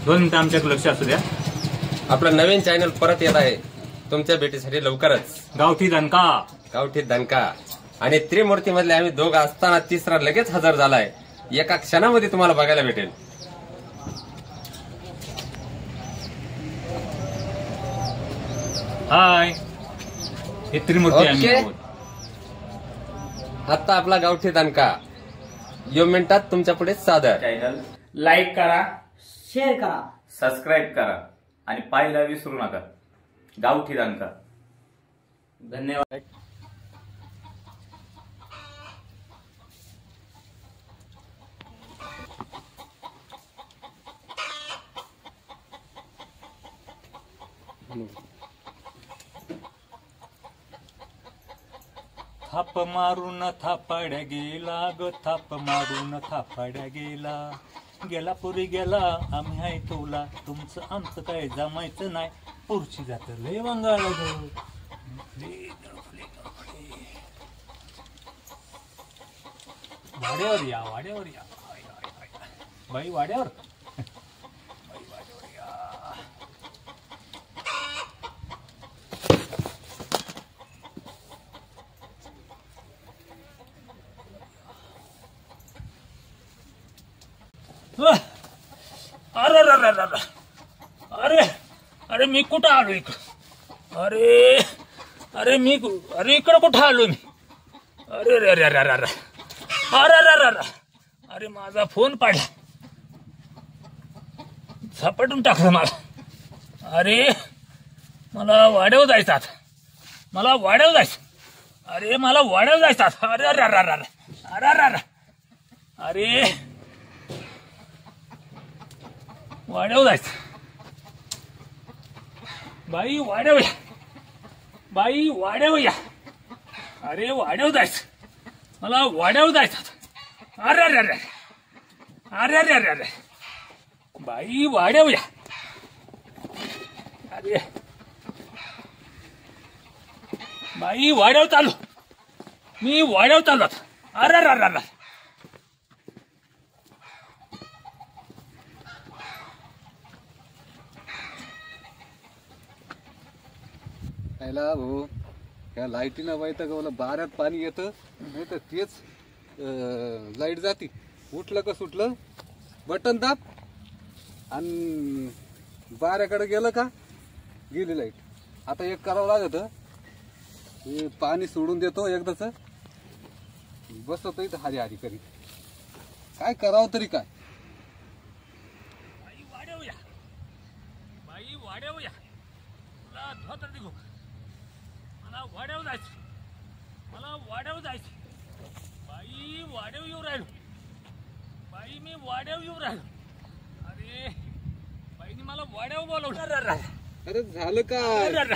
2 मिनिटं आमच्याकडे लक्ष असू द्या. आपलं नवीन चॅनल परत येत आहे तुमच्या भेटीसाठी लवकरच. गावठी दणका आणि त्रिमूर्ती मधले आम्ही दोघं असताना तिसरा लगेच हजर झालाय. एका क्षणामध्ये तुम्हाला बघायला भेटेल. हाय, हे त्रिमूर्ती आम्ही ओके. आहोत. आता आपला गावठी दणका यो मिनिटात तुमच्या पुढे सादर. चॅनल लाईक करा, शेअर करा, सबस्क्राईब करा आणि पाहायला विसरू नका. गावठी दणका. धन्यवाद. थाप मारून थापाड्या गेला ग, थाप मारून थापाड्या गेला. गेला पुरी गेला, आम्ही आहे तुला, तुमचं आमचं काय जमायचं नाही. पुरची जात लय वंगाळ ग. वाड्यावर या, वाड्यावर या बाई, वाड्यावर या. अरे अरे अरे अरे अरे मी कुठं आलो इकडं? अरे अरे मी अरे इकडं कुठं आलो मी? अरे अरे अरे अरे अरे अरे अरे अरे अरे माझा फोन पाडला, झपाटून टाकलं मला. अरे मला वाड्यावर जायचं आता, मला वाड्यावर जायचं. अरे मला वाड्यावर जायचं आता. अरे अरे अरे अरे अरे अरे अरे अरे वाड्यावर जायचं. बाई वाड्यावर या, बाई वाड्यावर या. अरे वाड्यावर जायचं, मला वाड्यावर जायचं. अरे अरे अरे अरे अरे अरे अरे बाई वाड्यावर या. अरे बाई वाड्यावर चालू, मी वाड्यावर चालू आता. अरे अरे अरे अरे याला भाऊ या लाईटीनं वैतागवलं. बाऱ्यात पाणी येतं नाही तर तेच लाईट जाती. उठलं का सुटलं बटन दाब आणि बाऱ्याकडे गेलं का गेली लाईट. आता एक करावं लागत, हे पाणी सोडून देतो एकदाच, बसतो इथं हारी हारी करीत. काय करावं तरी काय. बाई वाड्यावर या, बाई वाड्यावर या. मला धोतर दिगो, मला वाड्यावर जायचं, मला वाड्यावर जायचं. बाई वाड्यावर येऊ राहिलो, बाई मी वाड्यावर येऊ राहिलो. अरे बाईने मला वाड्यावर बोलवलं. अरे झालं काय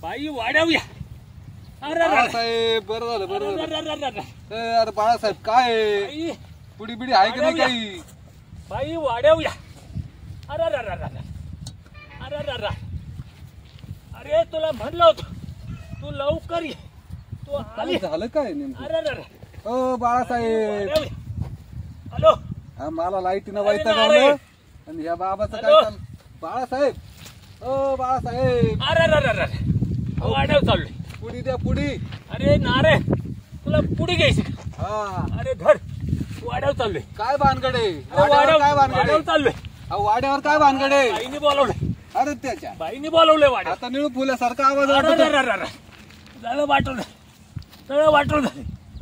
बाई वाड्यावर या. अरे बाळासाहेब बरं झालं बरं झालं. अरे बाळासाहेब काय बाई, पुडी बिडी आहे की नाही काही? बाई वाड्यावर या. अरे अरे अरे अरे अरे अरे तुला म्हणलं होतं तू लवकर ये, तू आली. झालं काय नेमकं? अरे अरे ओ बाळासाहेब, हॅलो. हा मला लाईटीनं अरे वैतागवलं आणि या बाबाचं काय चाललं? बाळासाहेब, ओ बाळासाहेब, अरे अरे अरे वाड्यावर चाललोय. पुडी द्या पुडी. अरे नारे तुला पुढे घ्यायची का? हा अरे धर, वाड्यावर चाललोय. काय भानगडे? अरे वाड्यावर काय वाड्यावर भानगडे? चाललोय. अहो, वाड्यावर काय भानगडे? बाईने बोलवलंय, अरे त्याच्या बाईने बोलवलंय वाड्यावर. आता निळू फुल्यासारखा आवाज अरे वाटतो. अरे अरे झालं वाटवलं, सगळं वाटवलं.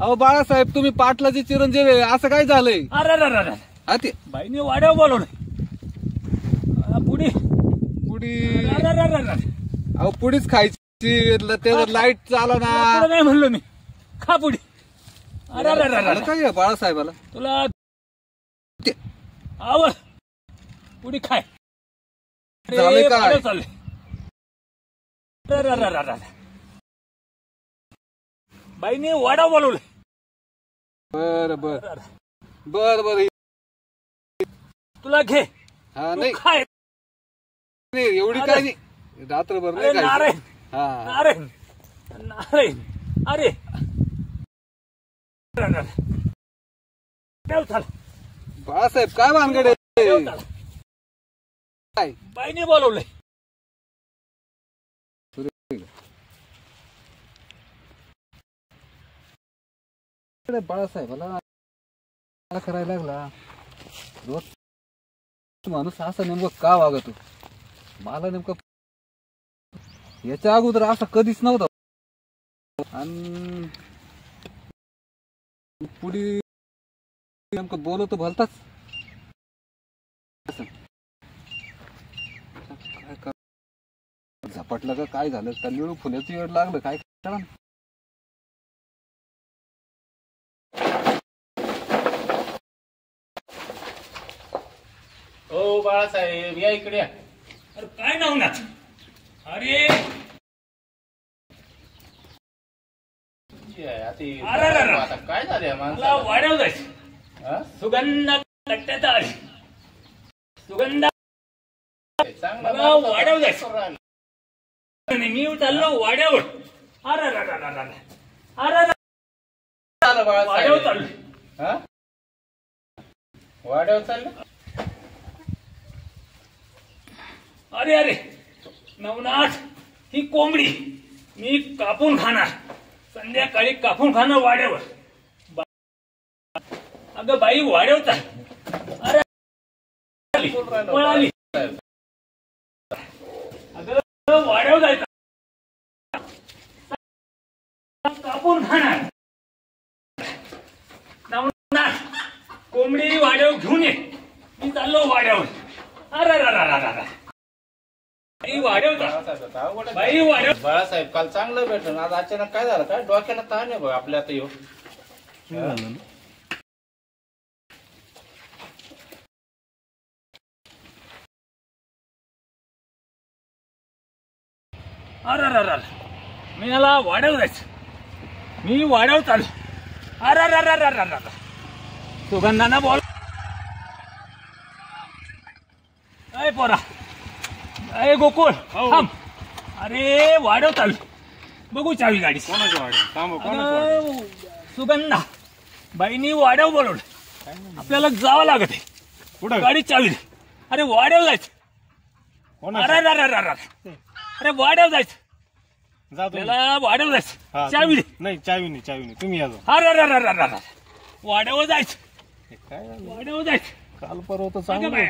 अहो बाळासाहेब तुम्ही पाटलाचे चिरंजीव आहे, असं काय झालंय? अरे अरे अरे हा ते बाईने वाड्यावर बोलवलंय. पुढे पुडी. अरे अरे अरे अहो पुडीच खायची, त्याचं लाईट चाला ना. पुढे नाही म्हणलो मी, खा पुढे. अरे अरे अरे झालं काय बाळासाहेबाला? तुला ते- आवड पुढे खाय. अरे, झालंय काय? वाड्यावर चाललोय. अरे अरे अरे अरे बाईने वाड्यावर बोलवलंय. बर बर बर बर. तुला घे, हा तू नाही खाय. नाही, एवढी काय नाही, रात्रभर अरे नाही नारायण, खायची. हा नारायण, नारायण. अरे बाळासाहेब काय भानगड आहे? वाड्यावर चाल. काय बाईने बोलवलंय. बाळासाहेबाला करायला लागला रोज माणूस असं नेमकं का वागतो मला नेमकं याच्या अगोदर असं कधीच नव्हतं आणि पुढे नेमकं बोलवतो भलताच काय झपटलं का काय झालं का निळू फुल्याचं वेळ लागलं काय कळलं ना. हो बाळासाहेब या इकडे या. अरे काय नवनाथ. अरे अरे, अरे. आता काय झालं या मला माणसाला? वाड्यावर जायचं. हा? सुगंधा कट्ट्यात आली. सुगंधा चांगला मला माणूस होता. वाड्यावर जायचं. करून राहिला. आणि मी चाललो वाड्यावर. अरे अरे अरे अरे अरे. अरे अरे. झालं वाड्यावर बाळासाहेब? चाललो. हा? वाड्यावर चाललं? अरे अरे नवनाथ ही कोंबडी मी कापून खाणार. संध्याकाळी कापून खाणार वाड्यावर. अगं बाई वाड्यावर चाल. अरे आली, पळाली. अगं वाड्यावर जायचं. कापून खाणार. नवनाथ कोंबडी वाड्यावर घेऊन ये. मी चाललो वाड्यावर. अरे अरे अरे अरे. बाई वाड्यावर चाल. बाळासाहेब आता अवघड आहे. बाई वाड्यावर. बाळासाहेब काल चांगलं भेटलं आज अचानक काय झालं काय डोक्याला ताण आहे बघ आपल्या आता येऊ. अरे अरे अरे. मी याला वाड्यावर जायचं. मी वाड्यावर चालू. अरे अरे अरे अरे अरे. सुगंधाना बोल. अय पोरा. अय गोकुळ थांब. अरे वाड्यावर चालू. बघू चावी गाडी. अगं, सुगंधा बाईनी वाड्यावर बोलवलं. आपल्याला जावं लागत आहे. कुठं गाडी चावी दे. अरे वाड्यावर जायचं. अरे अरे अरे अरे. अरे वाड्यावर जायचं. आपल्याला वाड्यावर जायचं. चावी दे. नाही चावी नाही तुम्ही या अरे अरे अरे अरे अरे. वाड्यावर जायचं. काय झालं वाड्यावर जायचं. काल परवा तर अगं चांगलं बाई.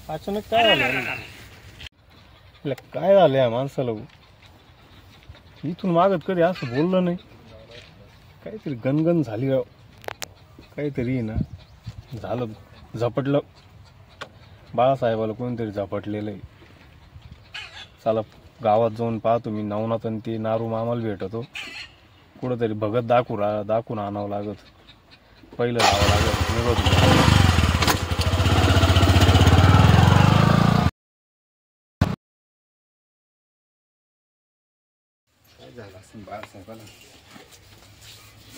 अचानक अरे काय अरे अरे झालं अरे. म्हटलं, काय झालं या माणसाला इथून मागत कधी असं बोललं नाही काहीतरी गणगण झाली राव काहीतरी ना झालं झपटलं बाळासाहेबाला कोणतरी झपटलेलं आहे चला गावात जाऊन पाहतो मी नवनाथ आणि ते नारू मामाला भेटतो कुठंतरी भगत दाखवून आणावं लागत पहिलं जावं लागत निघत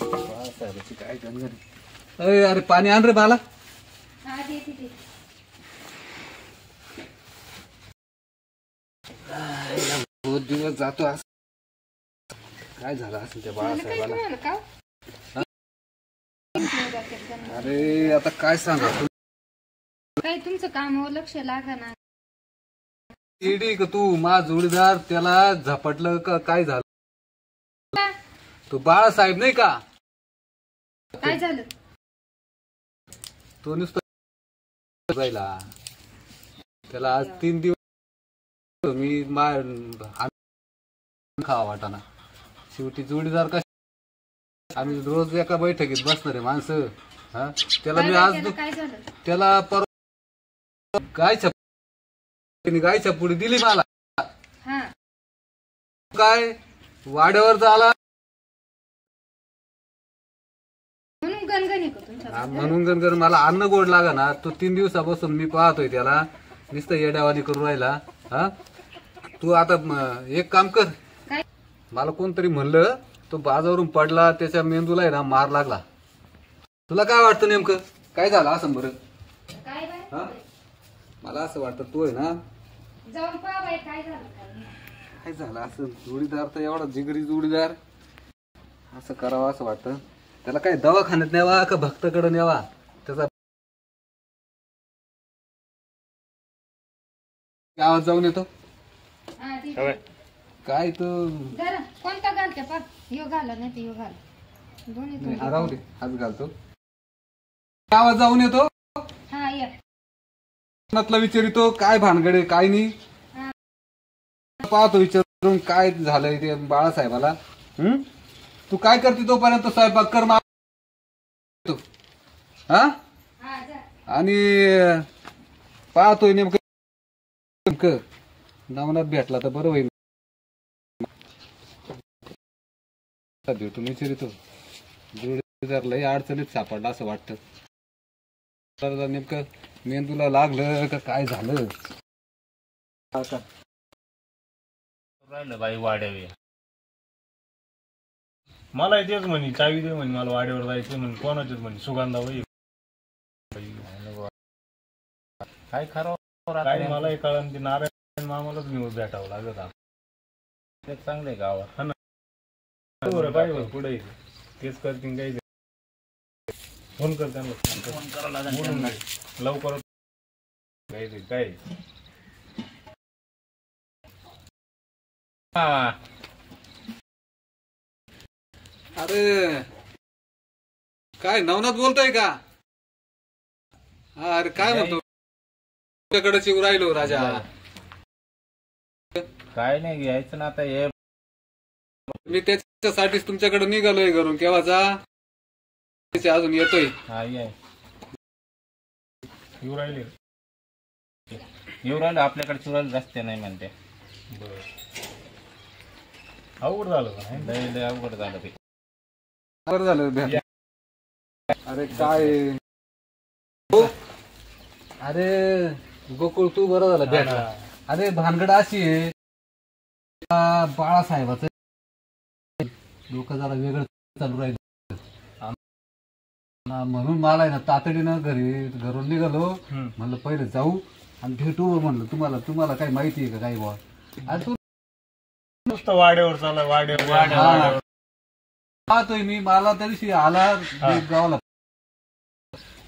बाळासाहेबाची काय गणगण. अरे पाणी आण रे बाला. बहुत दिवस जातो असं. काय झालं असेल त्या बाळासाहेबाला. अरे आता काय सांगा काय तुमचं कामावर लक्ष लागा ना. इडी का तू मा जोडीदार त्याला झपटलं का काय झालं. तो बाळासाहेब नाही का काय झालं. तो नुसतं जायला त्याला आज 3 दिवस मी खावा वाटाना शेवटी जोडीदार का आम्ही रोज एका बैठकीत बसणार आहे माणसं. हा त्याला मी आज काय झालं. त्याला परवा गायच्या पुढे दिली मला. हा काय वाड्यावर झाला म्हणून गणगणी का तुमच्या. म्हणून गणगण मला अन्न गोड लागा ना. तो 3 दिवसापासून मी पाहतोय त्याला नुसतं येड्यावानी करून राहिला. हा तू आता एक काम कर. काय मला कोणतरी म्हणलं तो बाजावरून पडला त्याच्या मेंदूला आहे ना मार लागला. तुला काय वाटतं नेमकं काय झालं असं बरं. काय बाय हा मला असं वाटतं तू आहे ना जाऊन पहा बाई काय झालं. काय झालं असं. जोडीदार तर एवढा जिगरी जोडीदार असं करावं असं वाटतं. त्याला काय दवाखान्यात न्यावा का भक्ताकडे न्यावा त्याचा गावात जाऊन येतो. हा ठीक आहे. काय तू जरा कोणता घालते पा यो घाला नाही तर यो घाला दोन्ही राहू दे, हात घालतो. गावात जाऊन येतो. हा या मनातला विचारितो काय भानगडे काय नाही. पाहतो विचारून काय झालंय ते बाळासाहेबाला. तू काय करते तोपर्यंत स्वयंपाक कर. हा हा जा. आणि पाहतोय नेमकं नवनाथ भेटला तर बरं होईल. भेटून विचारितो जोडीदार लय अडचणीत सापडला असं वाटतं. नेमकं मेंदूला लागलं का काय झालं. राहिलं बाई वाड्यावे. मला तेच म्हणे चावी दे म्हणे मला वाड्यावर जायचं म्हणे. कोणाचेच म्हणे सुगंधाबाई काय खरं काय मलाही कळण. ते नारायण मामालाच न्यूज भेटावं लागत आहे. ते चांगले गावात बरं पाहिजे पुढे तेच करतील काही. फोन कर त्यांना. फोन करावं लागेल. लवकर काय अरे काय नवनाथ बोलतोय का. अरे काय म्हणतो तुझ्याकडे चिव राहिलो राजा. काय नाही घ्यायचं ना आता. हे मी त्याच्यासाठीच तुमच्याकडे निघालोय घरून केव्हाचा. अजून येतोय. हा ये येऊ राहिले. येऊ राहिलं आपल्याकडे चुरायला रस्ते नाही म्हणते. अवघड झालं का नाही. लय अवघड झालं ते. बरं झालं भेट. अरे काय अरे गोकुळ तू बरं झालं भेटला. अरे भानगड अशी आहे बाळासाहेबाचं डोकं जरा वेगळं चालू राहिलं. म्हणून मला आहे ना तातडीनं घरून निघालो. म्हणलं पहिले जाऊ आणि भेटू. म्हणलं तुम्हाला काही माहिती आहे का काही बुवा. अरे तू नुसतं वाड्यावर चालला वाड्यावर पाहतोय मी. मला त्या दिवशी आला गावाला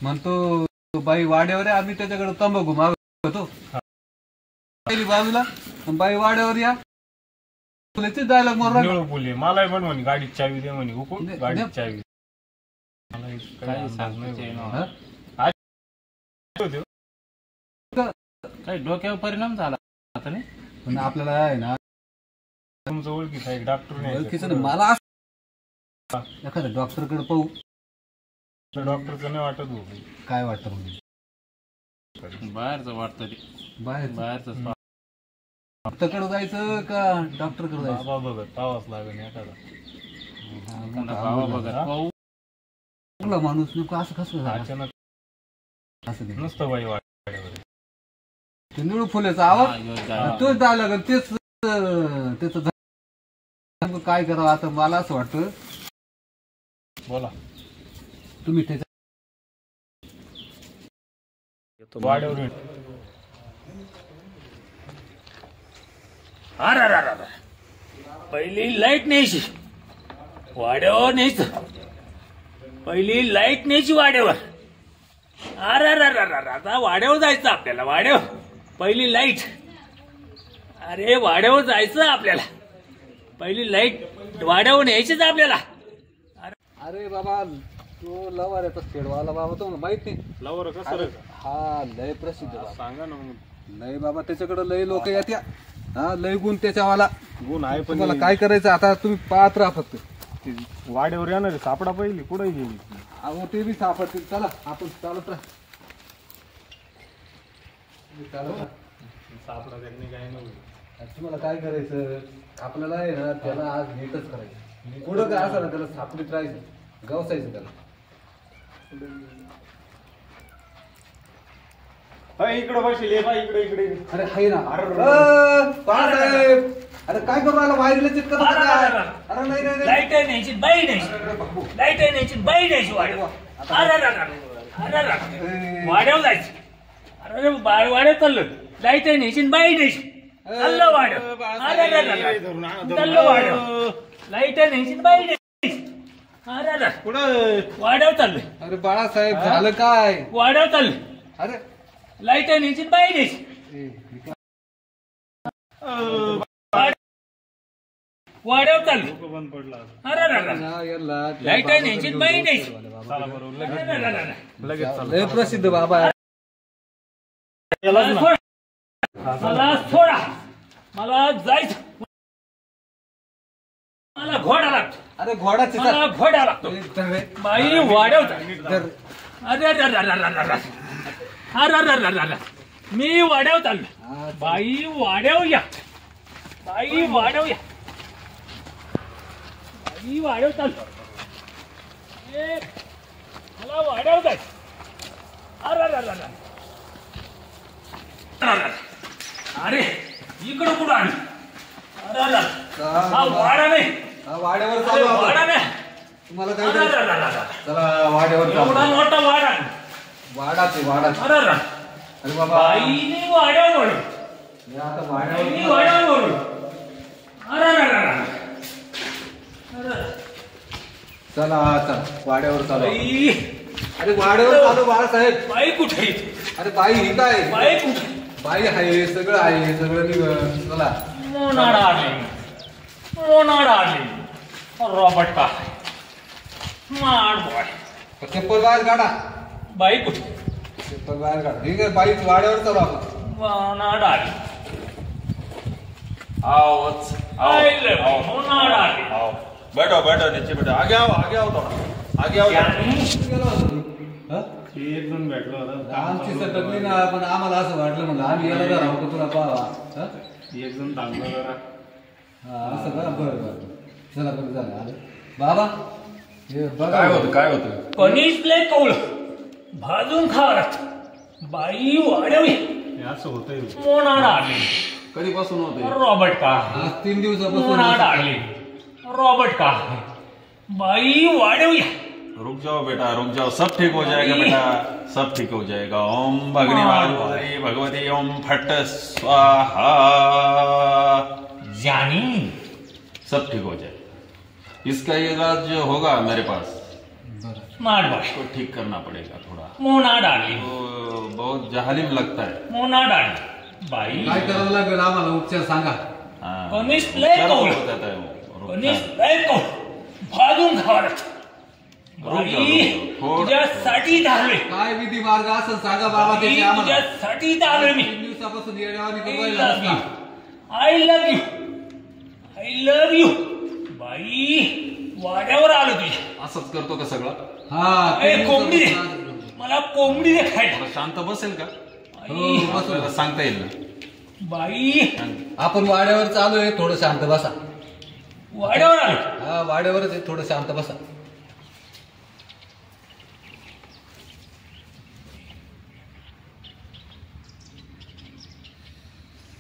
म्हणतो बाई वाड्यावर आहे. आम्ही त्याच्याकडे तंबाखू मागत होतो बाजूला. बाई वाड्यावर या डायलॉग मारून बोलले. मलाही पण म्हणे गाडीची चावी दे म्हणे. हुकूम गाडीची चावी. काही डोक्यावर परिणाम झाला आता नाही. पण आपल्याला आहे ना तुमचं ओळखीचा एक डॉक्टर ओळखीचं ना. मला एखाद्या डॉक्टरकडे पाहू. डॉक्टरचं नाही वाटत हो. काय वाटतं म्हणजे बाहेरचं वाटतं ते. बाहेरचं डॉक्टरकडे जायचं का डॉक्टरकडे जायचं. बाबा बघत पावाच लागेल एखादा. भावा बघत पाहू. चांगला माणूस नको असं कसं झालं. अचानक असं नाही. नुसतं बाई वाड्यावर. ते निळू फुलेचा आवाज तोच डायलॉग तेच त्याच काय करावं आता. मला असं वाटतं बोला तुम्ही त्याच्या वाड्यावर अरे पहिली लाईट न्यायची वाड्यावर न्यायचं. पहिली लाईट न्यायची वाड्यावर. अरे आता वाड्यावर जायचं आपल्याला. वाड्यावर पहिली लाईट. अरे वाड्यावर जायचं आपल्याला. पहिली लाईट वाड्यावर न्यायचीच आपल्याला. अरे बाबा तो लवर आहे खेळवाला बाबा. तो माहित नाही लवर कसं हा लय प्रसिद्ध बाबा. सांगा ना मग. लय बाबा त्याच्याकडे लय लोक येत्या. हा लय गुण त्याच्यावाला. गुण आहे पण तुम्हाला काय करायचं आता तुम्ही पाहत राहा फक्त. वाड्यावर येणार सापडा पहिली कुठे गेली. अहो ते बी सापडतील. चला आपण चालत राहा. सापडा त्यांनी काय नव्हतं. तुम्हाला काय करायचं आपल्याला आहे ना त्याला आज नीटच करायचं. पुढं काय असं ना त्याला सापडीत राहायचं. गवसायचं त्याला. इकडे बसले इकडे इकडे. अरे हाय ना. बाळासाहेब अरे काय करू राहिला वायरला चिटकत होता काय. अरे नाही नाही लाईट न्यायची बाई न्यायची. लाईट न्यायची बाई न्यायची वाड्यावर. अरे वाड्यावर जायची. अरे वाड्यावर चाललं. लाईट न्यायची बाई न्यायची. चाललं वाड्यावर. अरे चाललं वाड्यावर. लाईट न्यायची बाई न्यायची. अरे कुठं वाड्यावर चाललोय. अरे बाळासाहेब झालं काय. वाड्यावर चाललोय. अरे लाईट न्यायची बाई न्यायची. वाड्यावर चालली बंद पडला अरे लाईट आहे न्यायची बाई न्यायची चला बरोबर लगेच लय प्रसिद्ध बाबा आहे. मला सोडा मला जायचं मला घोडा लागतो अरे घोडाचे मला घोडा लागतो बाई वाड्यावर चालली. अरे अरे मी वाड्यावर चाललो बाई वाड्यावर या बाई वाड्यावर या बाई वाड्यावर चाललो मला वाड्यावर जायचं अरे अरे इकडं कुठं आलं अरे हा वाडा नाही वाड्यावर चालू आपण. वाडा नाही तुम्हाला काय अरे चला वाड्यावर चालू. एवढा मोठा वाडा वाडाचे वाडाचे अरे अरे बाबा बाईने वाड्यावर वळू हे आता बाईने वाड्यावर वाड्यावर वळू अरे चला चला वाड्यावर चालू. बाई अरे वाड्यावर चालू बाळासाहेब. बाई कुठे अरे बाई ही काय बाई कुठे बाई आहे सगळं निघ चला. मोनाड आली रॉबर्ट का माड बॉय चप्पल बाहेर काढा. बाई कुठे चप्पल बाहेर काढा. ठीक आहे बाई वाड्यावर चालू आपण. मोनाड आली आओच मोनाड आली बैठो बैठो नीचे बैठो आगे आओ थोड़ा आगे आओ एक जण भेटलो होता आमची सटकली ना पण आम्हाला असं वाटलं म्हणलं आम्ही याला जरा होतो तुला पाहा. एक जण थांबलो जरा असं का बरं चला बरं झालं आलं बाबा हे बघा काय होतं कणीस लय कवळ भाजून खावं लागतं बाई वाढवी हे असं होतंय मोनाड आली कधीपासून होते रॉबर्ट का आज 3 दिवसापासून मोनाड आली रॉबर्ट का बाई वाढवी रुक जाओ बेटा रुक जाओ सब ठीक हो जाएगा बेटा सब ठीक हो जाएगा ओम भगनी माधुरी भगवती ओम फट स्वाहा जानी सब ठीक हो जाएगा इसका इलाज जो होगा मेरे पास माड बॉय इसको ठीक करना पड़ेगा थोड़ा मोनाड आली तो बहुत जहालिम लगता है मोनाड आली बाई काय करावं लागेल आम्हाला उपचार सांगा. हाँ, कनिष्ठ लय क्या कवळ हो जाता है वो? रुक कणीस जा. लय कवळ भाजून खावं लागतं रुक बाई जाओ. तुझ्यासाठी धावले काय विधी मार्ग असेल सांगा बाबा त्याची आम्हाला. तुझ्यासाठी धावले मी 3 दिवसापासून येड्यावानी I करू love you. I love you. I love you. बाई वाड्यावर आलो तुझ्या असंच करतो का सगळं हा ए, कोंबडी दे मला कोंबडी दे खायला थोडं शांत बसेल का बाई, आपल्याला सांगता येईल ना बाई आपण वाड्यावर चालू आहे थोडं शांत बसा. वाड्यावर आलो हा वाड्यावरच आहे थोडं शांत बसा.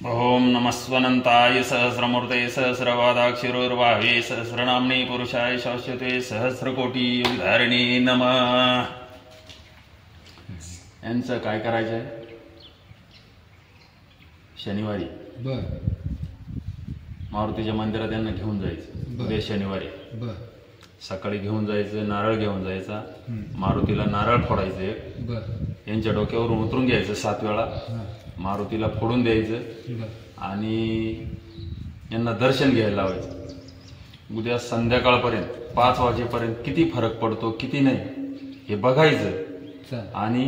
ओम नमस्वनंताय सहस्रमूर्ते सहस्रवादाक्षिरोर्वाहे सहस्रनाम्ने पुरुषाय शाश्वते सहस्रकोटी युगधारिणे नमः. यांचं काय करायचंय शनिवारी बर मारुतीच्या मंदिरात यांना घेऊन जायचं उद्या शनिवारी बर सकाळी घेऊन जायचं नारळ घेऊन जायचा मारुतीला नारळ फोडायचं एक बर यांच्या डोक्यावरून उतरून घ्यायचं 7 वेळा मारुतीला फोडून द्यायचं बर आणि यांना दर्शन घ्यायला लावायचं उद्या संध्याकाळपर्यंत 5 वाजेपर्यंत किती फरक पडतो किती नाही हे बघायचं चाल आणि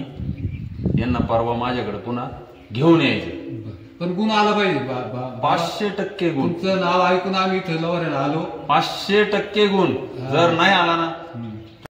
यांना परवा माझ्याकडे पुन्हा घेऊन यायचं. पण गुण आला पाहिजे 500% गुण तुमचं नाव ऐकून आम्ही इथं लवाऱ्याला आलो. 500% गुण जर नाही आला ना